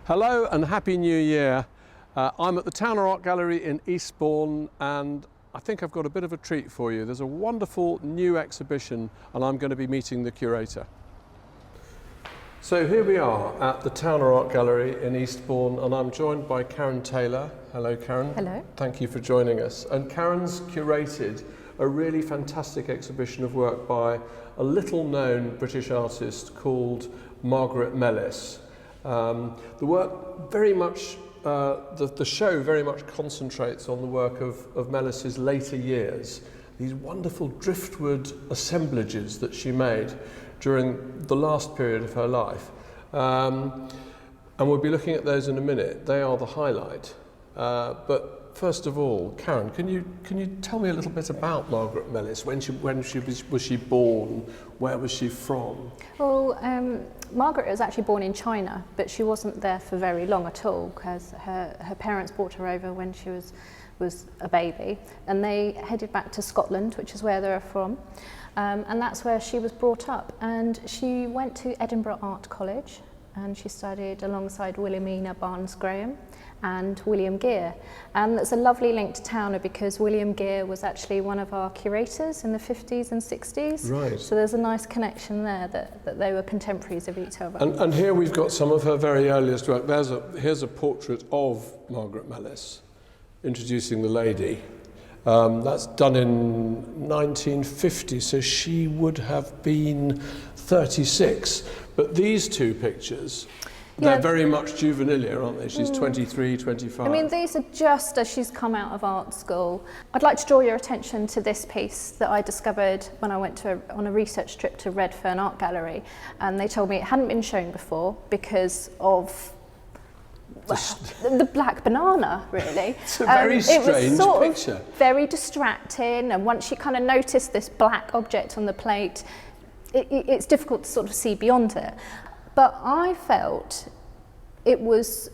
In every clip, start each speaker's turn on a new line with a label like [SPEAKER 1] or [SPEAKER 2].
[SPEAKER 1] Hello and Happy New Year. I'm at the Town Art Gallery in Eastbourne and I think I've got a bit of a treat for you. There's a wonderful new exhibition and I'm going to be meeting the curator. So here we are at the Town Art Gallery in Eastbourne and I'm joined by Karen Taylor. Hello Karen.
[SPEAKER 2] Hello.
[SPEAKER 1] Thank you for joining us. And Karen's curated a really fantastic exhibition of work by a little known British artist called Margaret Mellis. The work very much, the show very much concentrates on the work of Mellis's later years, these wonderful Driftwood assemblages that she made during the last period of her life. And we'll be looking at those in a minute. They are the highlight. But first of all, Karen, can you tell me a little bit about Margaret Mellis? When was she born? Where was she from?
[SPEAKER 2] Well, Margaret was actually born in China, but she wasn't there for very long at all because her parents brought her over when she was a baby, and they headed back to Scotland, which is where they're from, and that's where she was brought up. And she went to Edinburgh Art College, and she studied alongside Williamina Barnes-Graham and William Gear. And it's a lovely link to Towner because William Gear was actually one of our curators in the 50s and 60s.
[SPEAKER 1] Right.
[SPEAKER 2] So there's a nice connection there that they were contemporaries of each other.
[SPEAKER 1] And here we've got some of her very earliest work. Here's a portrait of Margaret Mellis, introducing the lady. That's done in 1950, so she would have been 36. But these two pictures, they're very much juvenilia, aren't they? She's 23, 25.
[SPEAKER 2] I mean, these are just as she's come out of art school. I'd like to draw your attention to this piece that I discovered when I went on a research trip to Redfern Art Gallery, and they told me it hadn't been shown before because of the black banana, really.
[SPEAKER 1] It's a very strange
[SPEAKER 2] it was sort
[SPEAKER 1] picture.
[SPEAKER 2] Of very distracting, and once you kind of notice this black object on the plate, it's difficult to sort of see beyond it. But I felt it was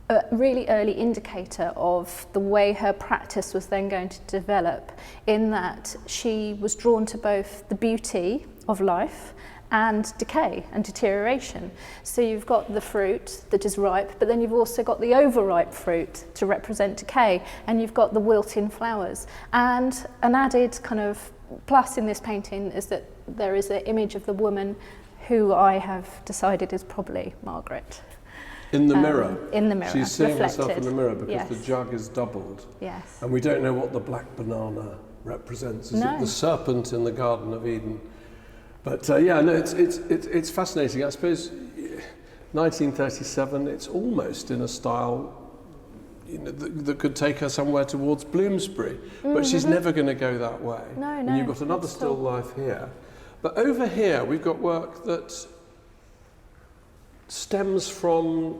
[SPEAKER 2] a really early indicator of the way her practice was then going to develop, in that she was drawn to both the beauty of life and decay and deterioration. So you've got the fruit that is ripe, but then you've also got the overripe fruit to represent decay, and you've got the wilting flowers. And an added kind of plus in this painting is that there is an image of the woman who I have decided is probably Margaret.
[SPEAKER 1] In the mirror?
[SPEAKER 2] In the mirror,
[SPEAKER 1] She's seeing
[SPEAKER 2] reflected.
[SPEAKER 1] herself in the mirror because
[SPEAKER 2] Yes.
[SPEAKER 1] the jug is doubled.
[SPEAKER 2] Yes.
[SPEAKER 1] And we don't know what the black banana represents. Is
[SPEAKER 2] No.
[SPEAKER 1] it the serpent in the Garden of Eden? But yeah, no, it's fascinating. I suppose 1937, it's almost in a style that could take her somewhere towards Bloomsbury. But she's never going to go that way.
[SPEAKER 2] No,
[SPEAKER 1] and you've got another still life here. But over here, we've got work that stems from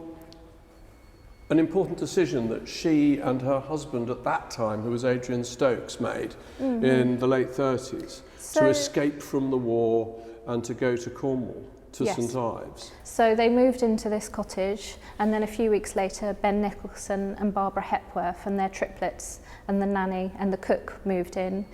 [SPEAKER 1] an important decision that she and her husband at that time, who was Adrian Stokes, made in the late 30s to escape from the war and to go to Cornwall, to St Ives.
[SPEAKER 2] So they moved into this cottage, and then a few weeks later, Ben Nicholson and Barbara Hepworth and their triplets and the nanny and the cook moved in.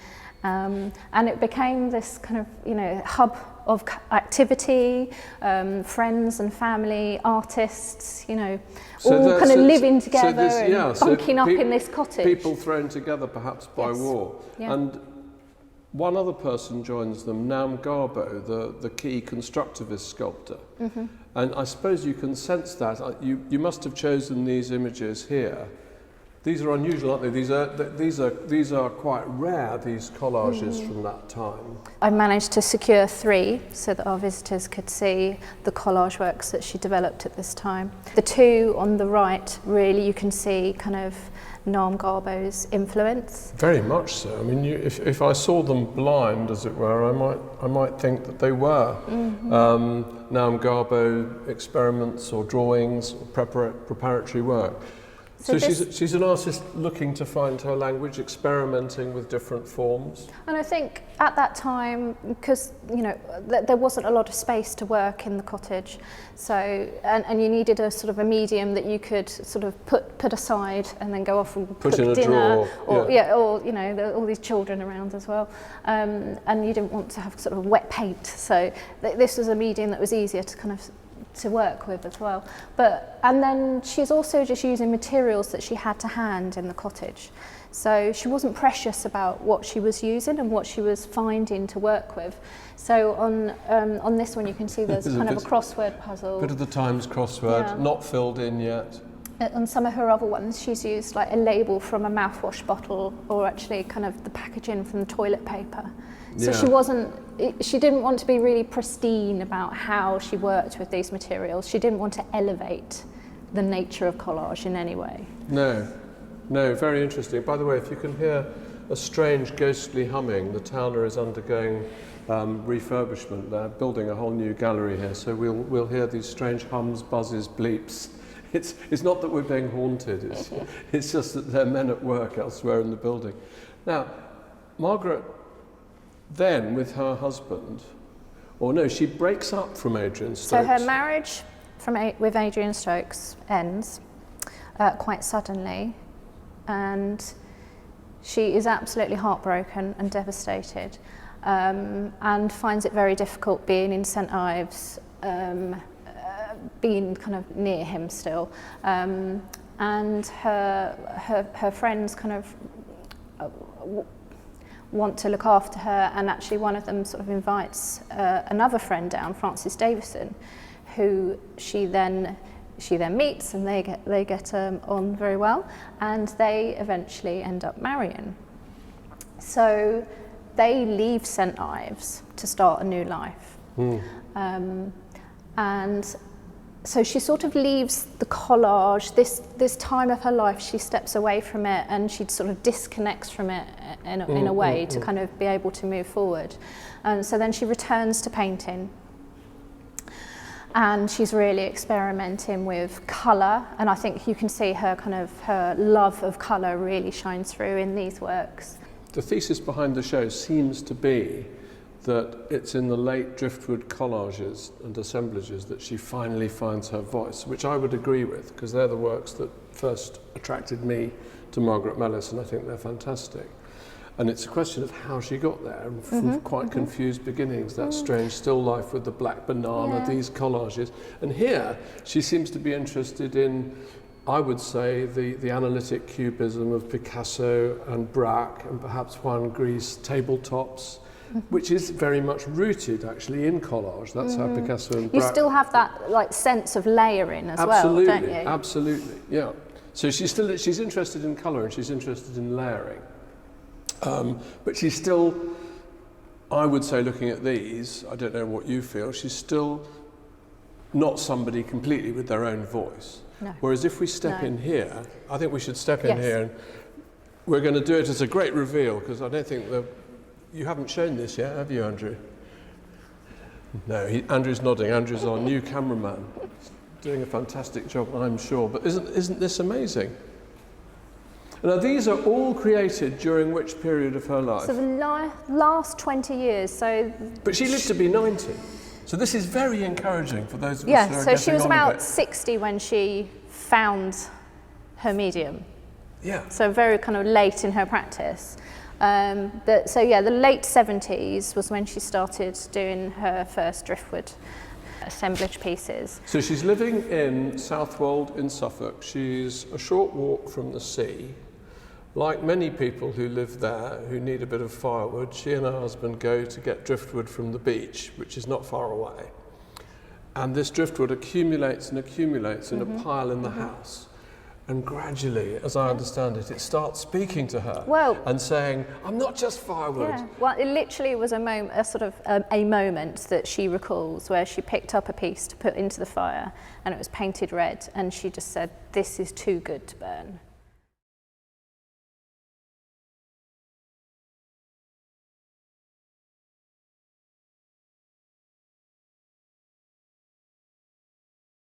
[SPEAKER 2] And it became this kind of, hub of activity, friends and family, artists, all kind of living together and bunking up in this cottage.
[SPEAKER 1] People thrown together perhaps by war.
[SPEAKER 2] Yeah.
[SPEAKER 1] And one other person joins them, Nam Garbo, the key constructivist sculptor. And I suppose you can sense that. You must have chosen these images here. These are unusual, aren't they? These are quite rare, these collages from that time.
[SPEAKER 2] I managed to secure 3 so that our visitors could see the collage works that she developed at this time. The 2 on the right, really you can see kind of Nam Garbo's influence.
[SPEAKER 1] Very much so. I mean, if I saw them blind, as it were, I might think that they were Nam Garbo experiments or drawings or preparatory work. So she's an artist looking to find her language, experimenting with different forms.
[SPEAKER 2] And I think at that time, because there wasn't a lot of space to work in the cottage, so and you needed a sort of a medium that you could sort of put aside and then go off and
[SPEAKER 1] put
[SPEAKER 2] cook
[SPEAKER 1] in a
[SPEAKER 2] dinner,
[SPEAKER 1] drawer,
[SPEAKER 2] or there are all these children around as well, and you didn't want to have sort of wet paint. So this was a medium that was easier to kind of to work with as well. And then she's also just using materials that she had to hand in the cottage. So she wasn't precious about what she was using and what she was finding to work with. So on this one you can see there's kind of a crossword puzzle.
[SPEAKER 1] Bit of the Times crossword, not filled in yet.
[SPEAKER 2] On some of her other ones she's used like a label from a mouthwash bottle, or actually kind of the packaging from the toilet paper. So she didn't want to be really pristine about how she worked with these materials. She didn't want to elevate the nature of collage in any way.
[SPEAKER 1] No, very interesting. By the way, if you can hear a strange ghostly humming, the Towner is undergoing refurbishment. They're building a whole new gallery here, so we'll hear these strange hums, buzzes, bleeps. It's not that we're being haunted, it's just that there are men at work elsewhere in the building. Now, Margaret then, with her husband, she breaks up from Adrian Stokes.
[SPEAKER 2] So her marriage with Adrian Stokes ends quite suddenly, and she is absolutely heartbroken and devastated, and finds it very difficult being in St Ives, being kind of near him still, and her friends kind of want to look after her, and actually one of them sort of invites another friend down, Francis Davison, who she then meets, and they get on very well, and they eventually end up marrying. So they leave St Ives to start a new life. And so she sort of leaves the collage, this time of her life, she steps away from it, and she sort of disconnects from it in a way to kind of be able to move forward. And so then she returns to painting, and she's really experimenting with colour, and I think you can see her love of colour really shines through in these works.
[SPEAKER 1] The thesis behind the show seems to be that it's in the late Driftwood collages and assemblages that she finally finds her voice, which I would agree with, because they're the works that first attracted me to Margaret Mellis, and I think they're fantastic. And it's a question of how she got there, and from quite confused beginnings, that strange still life with the black banana, these collages. And here, she seems to be interested in, I would say, the analytic cubism of Picasso and Braque, and perhaps Juan Gris tabletops, which is very much rooted actually in collage. That's how Picasso and Braque...
[SPEAKER 2] You still have that like sense of layering as well, don't you?
[SPEAKER 1] Absolutely, yeah. So she's interested in colour, and she's interested in layering. But she's still, I would say, looking at these, I don't know what you feel, she's still not somebody completely with their own voice.
[SPEAKER 2] No.
[SPEAKER 1] Whereas if we step in here, I think we should step in here, and we're going to do it as a great reveal, because I don't think you haven't shown this yet, have you, Andrew? No, Andrew's nodding. Andrew's our new cameraman. He's doing a fantastic job, I'm sure. But isn't this amazing? Now, these are all created during which period of her life?
[SPEAKER 2] So the last 20 years.
[SPEAKER 1] But she lived to be 90. So this is very encouraging for those of us who are getting on a bit.
[SPEAKER 2] Yeah, so she was about 60 when she found her medium.
[SPEAKER 1] Yeah.
[SPEAKER 2] So very kind of late in her practice. The late 70s was when she started doing her first Driftwood assemblage pieces.
[SPEAKER 1] So she's living in Southwold in Suffolk. She's a short walk from the sea. Like many people who live there who need a bit of firewood, she and her husband go to get driftwood from the beach, which is not far away. And this driftwood accumulates and accumulates in a pile in the house. And gradually, as I understand it, it starts speaking to her and saying, I'm not just firewood.
[SPEAKER 2] Yeah. Well, it literally was a moment that she recalls where she picked up a piece to put into the fire, and it was painted red, and she just said, this is too good to burn.